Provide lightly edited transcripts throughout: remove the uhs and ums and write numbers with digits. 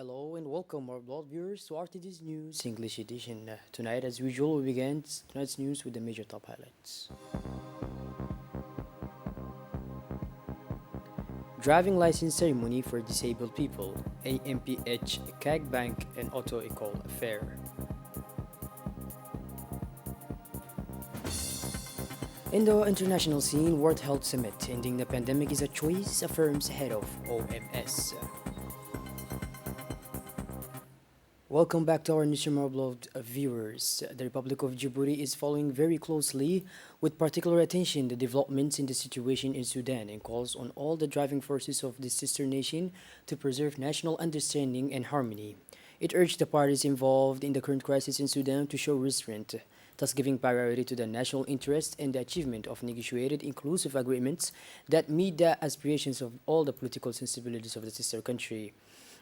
Hello and welcome, our blood viewers, to RTD's News English edition. Tonight, as usual, we begin tonight's news with the major top highlights. Driving license ceremony for disabled people, AMPH, CAG Bank, and Auto Ecole Fair. In the international scene, World Health Summit, ending the pandemic is a choice, affirms head of OMS. Welcome back to our newsroom, our beloved viewers. The Republic of Djibouti is following very closely, with particular attention, the developments in the situation in Sudan and calls on all the driving forces of this sister nation to preserve national understanding and harmony. It urged the parties involved in the current crisis in Sudan to show restraint, thus giving priority to the national interest and the achievement of negotiated inclusive agreements that meet the aspirations of all the political sensibilities of the sister country.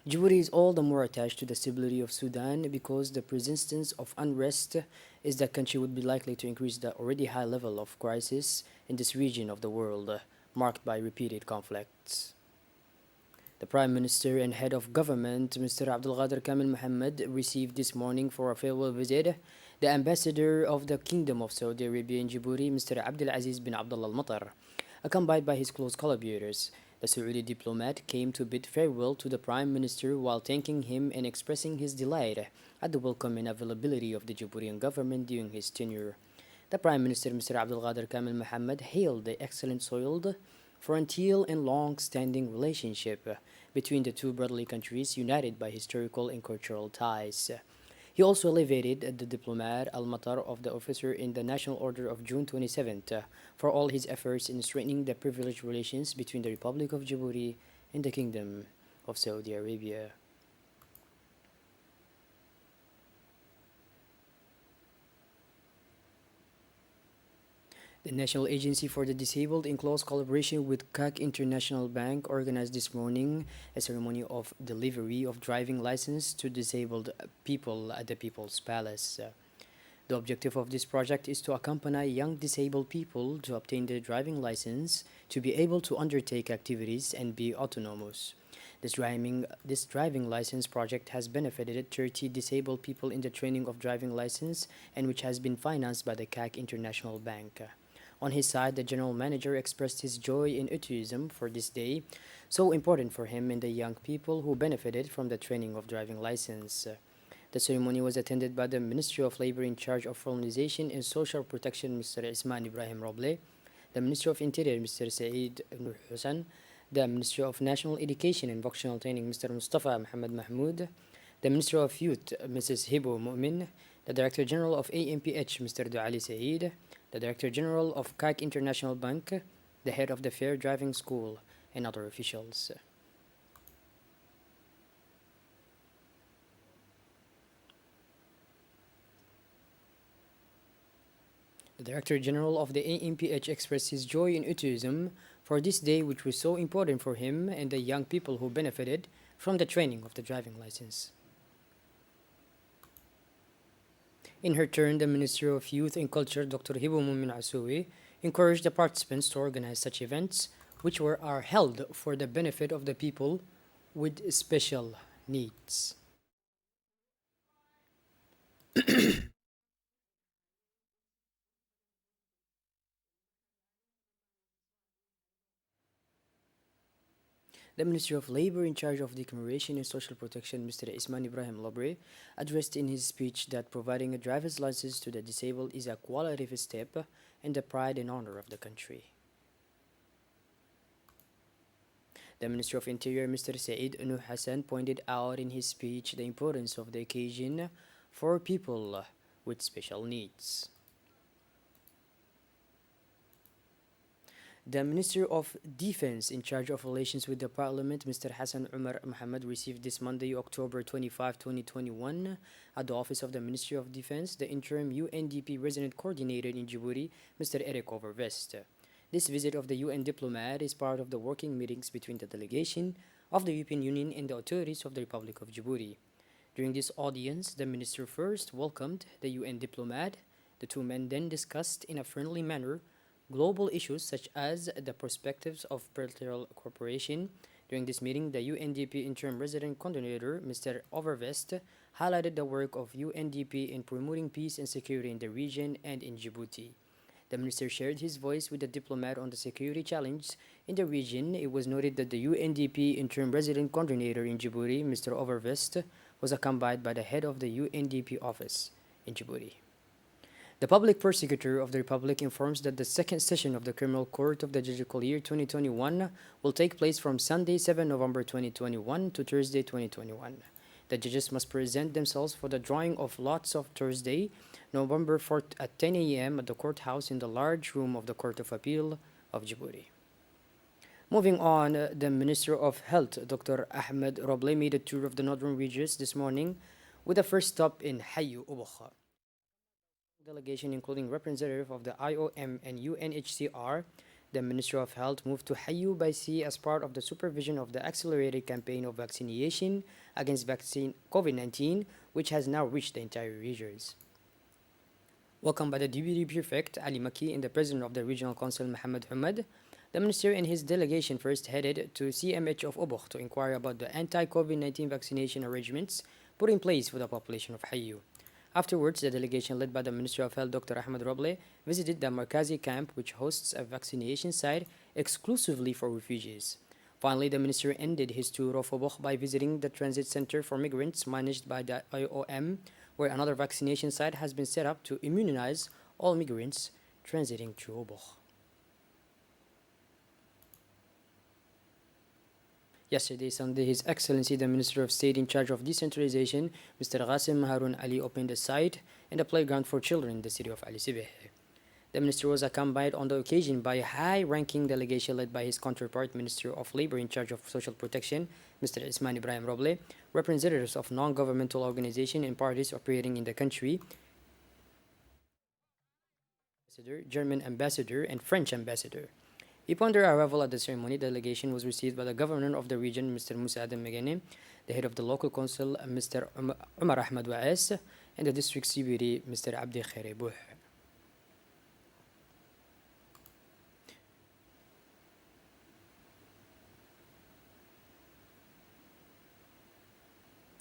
Djibouti is all the more attached to the stability of Sudan because the persistence of unrest is that country would be likely to increase the already high level of crisis in this region of the world, marked by repeated conflicts. The Prime Minister and Head of Government, Mr. Abdulqadir Kamil Mohammed, received this morning for a farewell visit the Ambassador of the Kingdom of Saudi Arabia in Djibouti, Mr. Abdulaziz bin Abdullah Al Matar, accompanied by his close collaborators. The Saudi diplomat came to bid farewell to the Prime Minister while thanking him and expressing his delight at the welcome and availability of the Djiboutian government during his tenure. The Prime Minister, Mr. Abdulqadir Kamil Mohammed, hailed the excellent soiled, frontier and long-standing relationship between the two brotherly countries united by historical and cultural ties. He also elevated the diplomat Al-Matar of the officer in the National Order of June 27th for all his efforts in strengthening the privileged relations between the Republic of Djibouti and the Kingdom of Saudi Arabia. The National Agency for the Disabled, in close collaboration with CAC International Bank, organized this morning a ceremony of delivery of driving license to disabled people at the People's Palace. The objective of this project is to accompany young disabled people to obtain their driving license to be able to undertake activities and be autonomous. This driving license project has benefited 30 disabled people in the training of driving license and which has been financed by the CAC International Bank. On his side, the general manager expressed his joy and enthusiasm for this day, so important for him and the young people who benefited from the training of driving license. The ceremony was attended by the Ministry of Labor in charge of Formalization and Social Protection, Mr. Isman Ibrahim Roble, the Minister of Interior, Mr. Saeed Nur Hussan, the Ministry of National Education and Vocational Training, Mr. Mustafa Muhammad Mahmoud, the Minister of Youth, Mrs. Hibo Mu'min, the Director General of AMPH, Mr. Duali Saeed, the Director General of CAC International Bank, the head of the Fair Driving School, and other officials. The Director General of the AMPH expressed his joy and enthusiasm for this day, which was so important for him and the young people who benefited from the training of the driving license. In her turn, the Minister of Youth and Culture, Dr. Hibo Mumin Asoui, encouraged the participants to organize such events, which are held for the benefit of the people with special needs. The Ministry of Labor in charge of the Commemoration and Social Protection, Mr. Isman Ibrahim Lobre, addressed in his speech that providing a driver's license to the disabled is a qualitative step and the pride and honor of the country. The Minister of Interior, Mr. Saeed Nur Hassan, pointed out in his speech the importance of the occasion for people with special needs. The Minister of Defense in charge of relations with the Parliament, Mr. Hassan Umar Mohammed, received this Monday, October 25, 2021, at the Office of the Ministry of Defense, the interim UNDP resident coordinator in Djibouti, Mr. Eric Overvest. This visit of the UN diplomat is part of the working meetings between the delegation of the European Union and the authorities of the Republic of Djibouti. During this audience, the minister first welcomed the UN diplomat. The two men then discussed in a friendly manner global issues such as the perspectives of bilateral cooperation, During this meeting, the UNDP interim resident coordinator, Mr. Overvest, highlighted the work of UNDP in promoting peace and security in the region and in Djibouti. The minister shared his voice with the diplomat on the security challenge in the region. It was noted that the UNDP interim resident coordinator in Djibouti, Mr. Overvest, was accompanied by the head of the UNDP office in Djibouti. The public prosecutor of the Republic informs that the second session of the Criminal Court of the Judicial Year 2021 will take place from Sunday, 7 November 2021 to Thursday, 2021. The judges must present themselves for the drawing of lots of Thursday, November 4th at 10 a.m. at the courthouse in the large room of the Court of Appeal of Djibouti. Moving on, the Minister of Health, Dr. Ahmed Roble, made a tour of the northern regions this morning with a first stop in Hayu, Ubukha. Delegation including representative of the IOM and UNHCR, the Ministry of Health moved to Hayu by sea as part of the supervision of the accelerated campaign of vaccination against vaccine COVID-19, which has now reached the entire regions. Welcomed by the Deputy Prefect Ali Maki and the President of the Regional Council Mohammed Hamad, the Minister and his delegation first headed to CMH of Ubukh to inquire about the anti-COVID-19 vaccination arrangements put in place for the population of Hayu. Afterwards, the delegation led by the Minister of Health, Dr. Ahmed Roble, visited the Markazi camp, which hosts a vaccination site exclusively for refugees. Finally, the minister ended his tour of Ubukh by visiting the transit center for migrants managed by the IOM, where another vaccination site has been set up to immunize all migrants transiting through Ubukh. Yesterday, Sunday, His Excellency the Minister of State in charge of decentralization, Mr. Qasim Harun Ali, opened a site and a playground for children in the city of Ali Sibeh. The minister was accompanied on the occasion by a high-ranking delegation led by his counterpart, Minister of Labor in charge of Social Protection, Mr. Isman Ibrahim Roble, representatives of non-governmental organizations and parties operating in the country, German ambassador, and French ambassador. Upon their arrival at the ceremony, the delegation was received by the governor of the region, Mr. Musa Adam Megane, the head of the local council, Mr. Umar Ahmad Wa'as, and the district deputy, Mr. Abdi Khairi Bouh.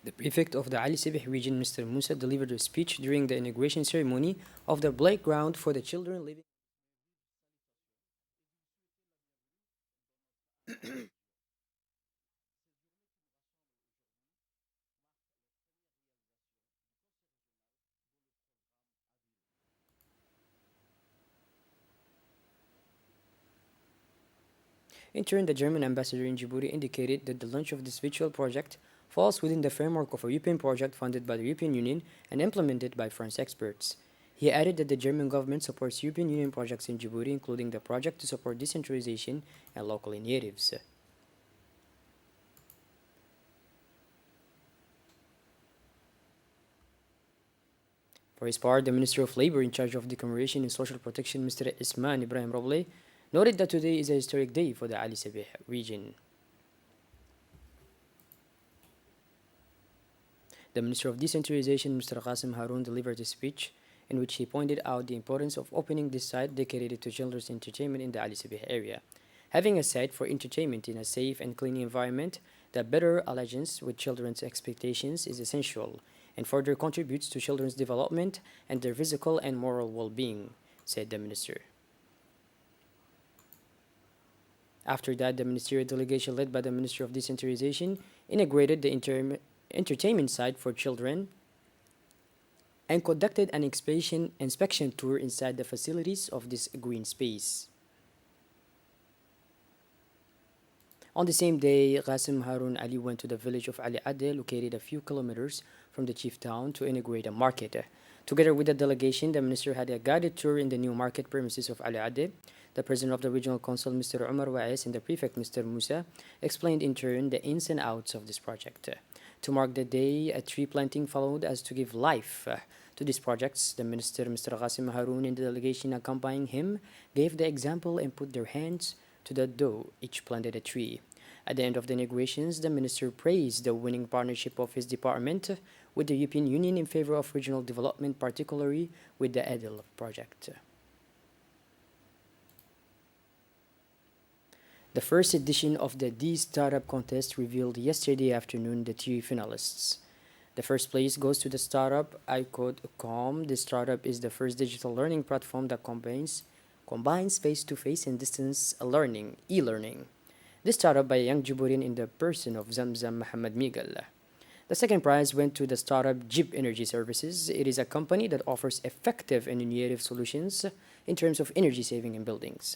The prefect of the Ali Sibeh region, Mr. Musa, delivered a speech during the inauguration ceremony of the playground for the children living. In turn, the German ambassador in Djibouti indicated that the launch of this virtual project falls within the framework of a European project funded by the European Union and implemented by French experts. He added that the German government supports European Union projects in Djibouti, including the project to support decentralization and local initiatives. For his part, the Minister of Labor in charge of decommemoration and social protection, Mr. Isman Ibrahim Roble, noted that today is a historic day for the Ali Sabeh region. The Minister of Decentralization, Mr. Qasim Harun, delivered a speech in which he pointed out the importance of opening this site dedicated to children's entertainment in the Ali Sabeh area. Having a site for entertainment in a safe and clean environment that better aligns with children's expectations is essential and further contributes to children's development and their physical and moral well-being, said the minister. After that, the ministerial delegation led by the Ministry of Decentralization integrated the entertainment site for children and conducted an inspection tour inside the facilities of this green space. On the same day, Qasim Harun Ali went to the village of Ali Ade, located a few kilometers from the chief town, to inaugurate a market. Together with the delegation, the minister had a guided tour in the new market premises of Ali Ade. The president of the regional council, Mr. Umar Wa'es, and the prefect, Mr. Musa, explained in turn the ins and outs of this project. To mark the day, a tree planting followed as to give life to these projects. The minister, Mr. Qasim Harun, and the delegation accompanying him gave the example and put their hands to the dough. Each planted a tree. At the end of the inaugurations, the minister praised the winning partnership of his department with the European Union in favor of regional development, particularly with the EDEL project. The first edition of the D Startup Contest revealed yesterday afternoon the three finalists. The first place goes to the startup iCode.com. This startup is the first digital learning platform that combines face-to-face and distance learning, e-learning. This startup by a young Djibourian in the person of Zamzam Mohammed Migal. The second prize went to the startup Jib Energy Services. It is a company that offers effective and innovative solutions in terms of energy saving in buildings.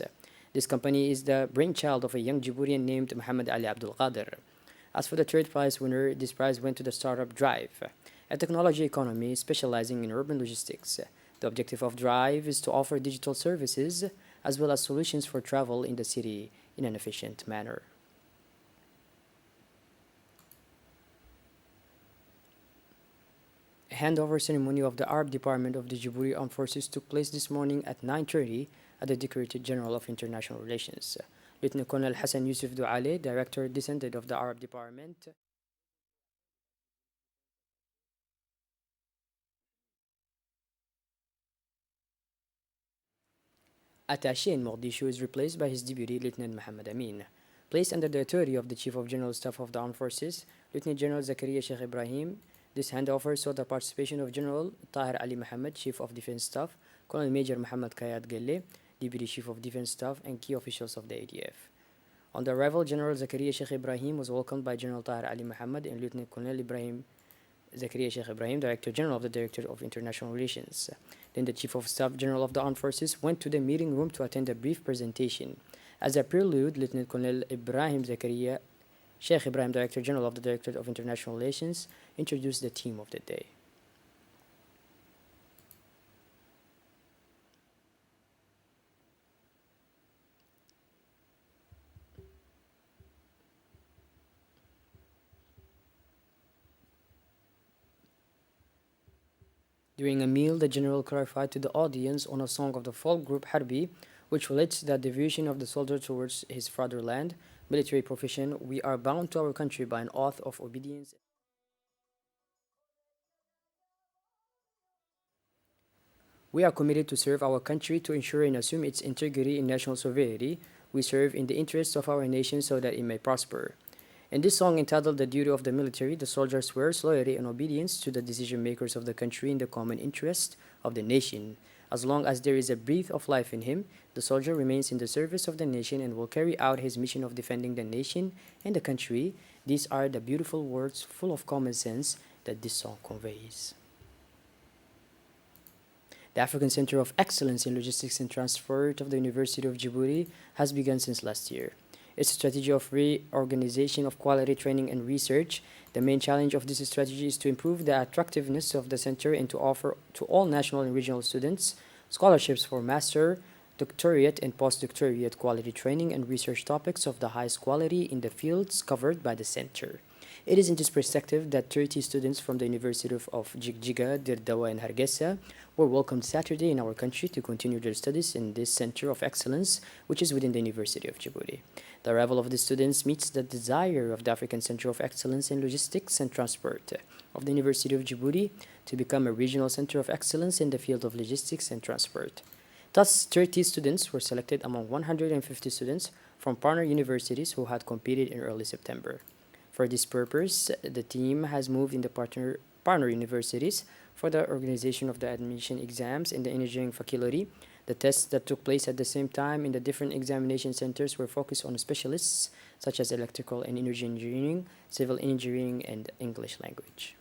This company is the brainchild of a young Djibourian named Muhammad Ali Abdul Qadir. As for the third prize winner, this prize went to the startup Drive, a technology economy specializing in urban logistics. The objective of Drive is to offer digital services as well as solutions for travel in the city in an efficient manner. A handover ceremony of the Arab Department of the Djibouti Armed Forces took place this morning at 9:30 at the Directorate General of International Relations. Lieutenant Colonel Hassan Yusuf Douale, Director Descendant of the Arab Department, Attaché in Mogadishu is replaced by his deputy, Lieutenant Mohammed Amin. Placed under the authority of the Chief of General Staff of the Armed Forces, Lieutenant General Zakaria Sheikh Ibrahim, this handover saw the participation of General Tahir Ali Mohammed, Chief of Defense Staff, Colonel Major Mohammed Kayat Gelle, Deputy Chief of Defense Staff, and key officials of the ADF. On the arrival, General Zakaria Sheikh Ibrahim was welcomed by General Tahir Ali Mohammed and Lieutenant Colonel Ibrahim Zakaria Sheikh Ibrahim, Director General of the Directorate of International Relations. Then the Chief of Staff General of the Armed Forces went to the meeting room to attend a brief presentation. As a prelude, Lieutenant Colonel Ibrahim Zakaria Sheikh Ibrahim, Director General of the Directorate of International Relations, introduced the theme of the day. During a meal, the general clarified to the audience on a song of the folk group Harbi, which relates the devotion of the soldier towards his fatherland, military profession. We are bound to our country by an oath of obedience. We are committed to serve our country to ensure and assume its integrity and national sovereignty. We serve in the interests of our nation so that it may prosper. In this song entitled The Duty of the Military, the soldier swears loyalty and obedience to the decision makers of the country in the common interest of the nation. As long as there is a breath of life in him, the soldier remains in the service of the nation and will carry out his mission of defending the nation and the country. These are the beautiful words full of common sense that this song conveys. The African Center of Excellence in Logistics and Transport of the University of Djibouti has begun since last year. Its strategy of reorganization of quality training and research. The main challenge of this strategy is to improve the attractiveness of the center and to offer to all national and regional students scholarships for master, doctorate, and postdoctorate quality training and research topics of the highest quality in the fields covered by the center. It is in this perspective that 30 students from the University of Jigjiga, Dirdawa, and Hargeisa were welcomed Saturday in our country to continue their studies in this center of excellence, which is within the University of Djibouti. The arrival of the students meets the desire of the African Center of Excellence in Logistics and Transport of the University of Djibouti to become a regional center of excellence in the field of logistics and transport. Thus, 30 students were selected among 150 students from partner universities who had competed in early September. For this purpose, the team has moved in the partner universities for the organization of the admission exams in the engineering faculty. The tests that took place at the same time in the different examination centers were focused on specialists such as electrical and energy engineering, civil engineering, and English language.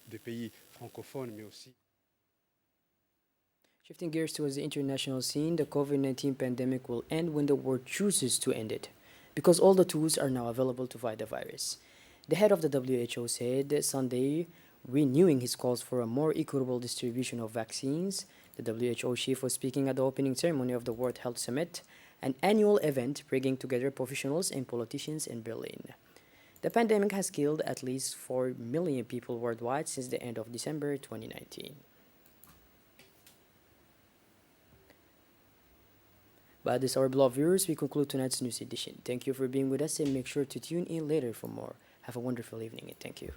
Des pays francophones, mais aussi. Shifting gears towards the international scene, the COVID 19 pandemic will end when the world chooses to end it, because all the tools are now available to fight the virus. The head of the WHO said Sunday, renewing his calls for a more equitable distribution of vaccines. The WHO chief was speaking at the opening ceremony of the World Health Summit, an annual event bringing together professionals and politicians in Berlin. The pandemic has killed at least 4 million people worldwide since the end of December 2019. But this, our beloved viewers, we conclude tonight's news edition. Thank you for being with us and make sure to tune in later for more. Have a wonderful evening and thank you.